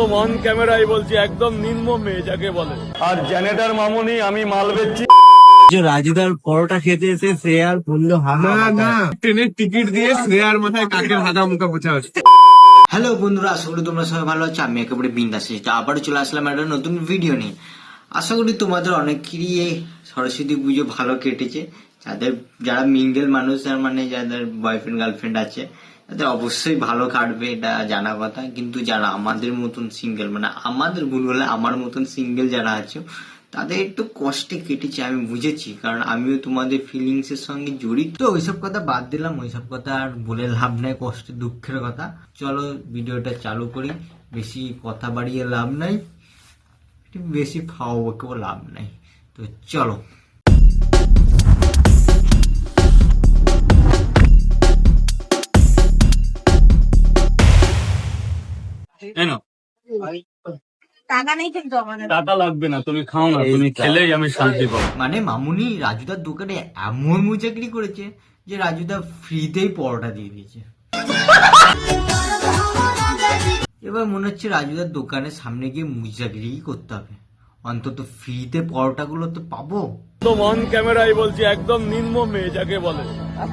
একদম অন ক্যামেরায় বলছি, একদম নিম্ন মেয়ে যাকে বলে। আর জেনেটার মামুনি আমি মাল বেচছি। যে রাজুদার পরোটা খেতে এসে শ্রেয়ার বললো না না, ট্রেনের টিকিট দিয়ে শ্রেয়ার মাথায় কাকের হাগা মুখা পোছা হচ্ছে। হ্যালো বন্ধুরা, আশা করি তোমরা সবাই ভালো আছো। আমি একেবারে বিন্দাস আছি। আবারও চলে আসলাম একটা নতুন ভিডিও নিয়ে। আশা করি তোমাদের অনেকেরই এই সরস্বতী পুজো ভালো কেটেছে। যারা মিঙ্গেল মানুষ, মানে যাদের বয়ফ্রেন্ড গার্লফ্রেন্ড আছে, তাদের অবশ্যই ভালো কাটবে, এটা জানা কথা। কিন্তু যারা আমাদের মতন সিঙ্গেল, মানে আমাদের ভুল হলে আমার মতন সিঙ্গেল যারা আছে, তাদের একটু কষ্টে কেটেছে, আমি বুঝেছি। কারণ আমিও তোমাদের ফিলিংস এর সঙ্গে জড়িত। তো ওইসব কথা বাদ দিলাম, ওইসব কথা আর বলে লাভ নাই, কষ্ট দুঃখের কথা। চলো ভিডিওটা চালু করি। বেশি কথা বাড়িয়ে লাভ নাই, বেশি ফাও বকেও লাভ নাই। তো চলো। টাকা নেই কিন্তু আমাদের। টাকা লাগবে না, তুমি খাও না, তুমি খেলেই আমি শান্তি পাবো। মানে মামুনি রাজুদার দোকানে এমন মুচাকরি করেছে যে রাজুদা ফ্রিতেই পরোটা দিয়ে দিয়েছে। এবার মনে হচ্ছে রাজুদার দোকানের সামনে গিয়ে মুচাকরি করতে হবে, অন্তত ফ্রিতে পরোটা গুলো তো পাবো। একদম অন ক্যামেরায় বলছি, একদম নিম্ন মেয়ে যাকে বলে।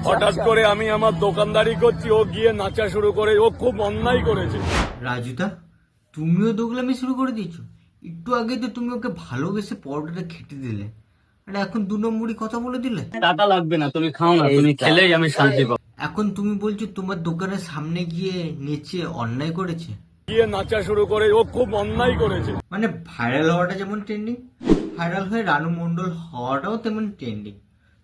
হঠাৎ করে আমি আমার দোকানদারি করছি, ও গিয়ে নাচা শুরু করে, ও খুব অন্যায় করেছে। রাজুদা, তুমিও দোগলামি শুরু করে দিয়েছো। একটু আগে তো তুমি ওকে ভালোবেসে পরোটাটা খেতে দিলে, আর এখন 2 নম্বরই কথা বলে দিলে। টাকা লাগবে না, তুমি খাও না, তুমি খেলেই আমি শান্তি পাবো। এখন তুমি বলছো তোমার দোকানের সামনে গিয়ে নেচে অন্যায় করেছে। গিয়ে নাচা শুরু করে, ও খুব অন্যায় করেছে। মানে ভাইরাল হওয়াটা যেমন ট্রেন্ডিং, ভাইরাল হয়ে রানু মন্ডল হওয়াটাও তেমন ট্রেন্ডিং।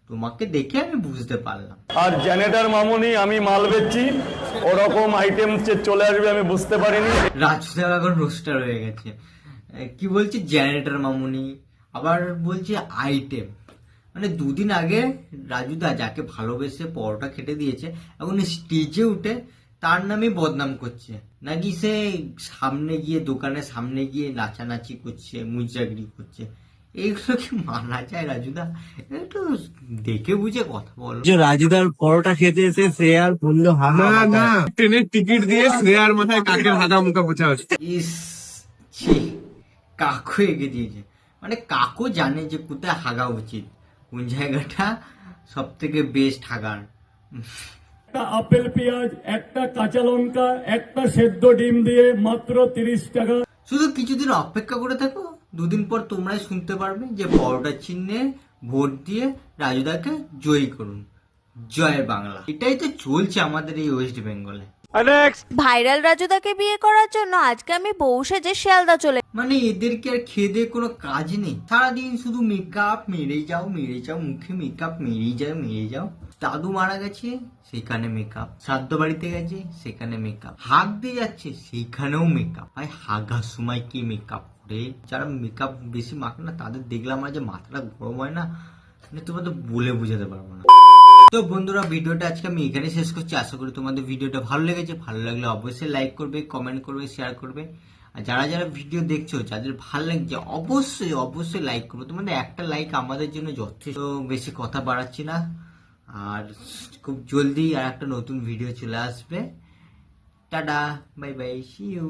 তোমাকে দেখে আমি বুঝতে পারলাম। আর জেনেটার মামুনি আমি মাল বেচছি, ওরকম আইটেম চলে আসবে আমি বুঝতে পারিনি। রাজুদা এখন রোস্টার হয়ে গেছে। কি বলছে জেনারেটর মামুনি, আবার বলছে আইটেম। মানে 2 দিন আগে রাজুদা যাকে ভালোবেসে পরোটা খেতে দিয়েছে, এখন স্টেজে উঠে তার নামে বদনাম করছে, নাকি সে সামনে গিয়ে দোকানের সামনে গিয়ে নাচানাচি করছে, মুজাগরি করছে। এইগুলো কি মানা যায় রাজুদা? একটু দেখে বুঝে কথা বলো। যে রাজুদার পরোটা খেতে এসে শ্রেয়ার বললো না না, ট্রেনের টিকিট দিয়ে শ্রেয়ার মাথায় কাকের হাগা মুখা পোছা হচ্ছে। ইস, ছি, কাকু এগিয়ে দিয়েছে। মানে কাকু জানে যে কোথায় হাগা উচিত, কোন জায়গাটা সব থেকে বেস্ট হাগার। একটা আপেল পেঁয়াজ, একটা কাঁচা লঙ্কা, একটা সেদ্ধ ডিম দিয়ে মাত্র 30 টাকা। শুধু কিছুদিন অপেক্ষা করে থাকো, 2 দিন পর তোমরাই শুনতে পারবে যে পরোটা চিহ্নে ভোট দিয়ে রাজুদাকে জয়ী করুন। জয় বাংলা। এটাই তো চলছে আমাদের এই ওয়েস্ট বেঙ্গলে। ভাইরাল রাজুদাকে বিয়ে করার জন্য আজকে আমি বউ সেজে শিয়ালদা চলে। মানে এদেরকে আর খেয়ে দিয়ে কোনো কাজ নেই, সারাদিন শুধু মেকআপ মেরে যাও, মুখে মেকআপ মেরে যাও। দাদু মারা গেছে, সেখানে মেকআপ। শ্রাদ্ধ বাড়িতে গেছে, সেখানে মেকআপ। হাগ দিয়ে যাচ্ছে, সেইখানেও মেকআপ। ভাই হাগার সময় কি মেকআপ করে? যারা মেকআপ বেশি মাখে না, তাদের দেখলাম যে মাথাটা গরম হয় না, মানে তোমরা তো বলে বোঝাতে পারবো না। তো বন্ধুরা, ভিডিওটা আজকে আমি এখানে শেষ করছি। আশা করি তোমাদের ভিডিওটা ভালো লেগেছে। ভালো লাগলে অবশ্যই লাইক করবে, কমেন্ট করবে, শেয়ার করবে। আর যারা যারা ভিডিও দেখছো, যাদের ভালো লাগছে, অবশ্যই লাইক করবে। তোমাদের একটা লাইক আমাদের জন্য যথেষ্ট। বেশি কথা বাড়াচ্ছি না, আর খুব জলদি আর একটা নতুন ভিডিও চলে আসবে। Tata, bye bye, see you.